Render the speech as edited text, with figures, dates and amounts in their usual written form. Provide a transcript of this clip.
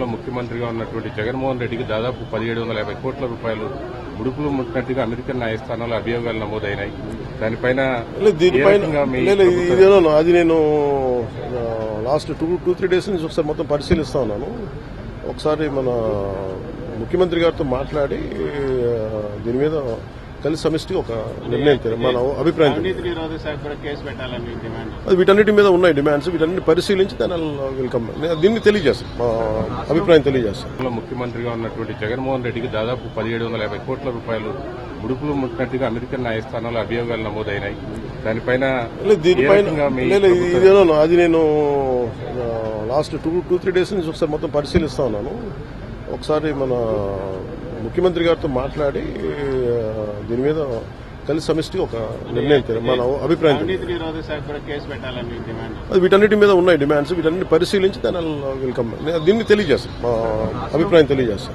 ముఖ్యమంత్రిగా ఉన్నటువంటి జగన్మోహన్ రెడ్డికి దాదాపు 1750 కోట్ల రూపాయలు ముడుపులు ముట్టినట్టుగా అమెరికన్ న్యాయస్థానంలో అభియోగాలు నమోదైనాయి. దానిపైన అది నేను లాస్ట్ 2-3 డేస్ నుంచి ఒకసారి మొత్తం పరిశీలిస్తా ఉన్నాను. ఒకసారి మన ముఖ్యమంత్రి గారితో మాట్లాడి దీని మీద కలిసి సమిష్టి ఒక నిర్ణయం మన అభిప్రాయం అది వీటన్నిటి మీద ఉన్నాయి డిమాండ్స్. వీటన్నిటి పరిశీలించి దాని వెల్కమ్ దీన్ని తెలియజేస్తాం, మా అభిప్రాయం తెలియజేస్తాం. ముఖ్యమంత్రిగా ఉన్నటువంటి జగన్మోహన్ రెడ్డికి దాదాపు 1750 కోట్ల రూపాయలు ముడుపులు ముట్టినట్టుగా అమెరికన్ న్యాయస్థానంలో అభియోగాలు నమోదైనాయి. దానిపైన అది నేను లాస్ట్ 2-3 డేస్ నుంచి ఒకసారి మొత్తం పరిశీలిస్తా ఉన్నాను. ఒకసారి మన ముఖ్యమంత్రి గారితో మాట్లాడి దీని మీద కలిసి సమిష్టి ఒక నిర్ణయం మన అభిప్రాయం అది వీటన్నిటి మీద ఉన్నాయి డిమాండ్స్. వీటన్నిటి పరిశీలించి దాని వెల్కమ్ దీన్ని తెలియజేస్తాం, మా అభిప్రాయం తెలియజేస్తాం.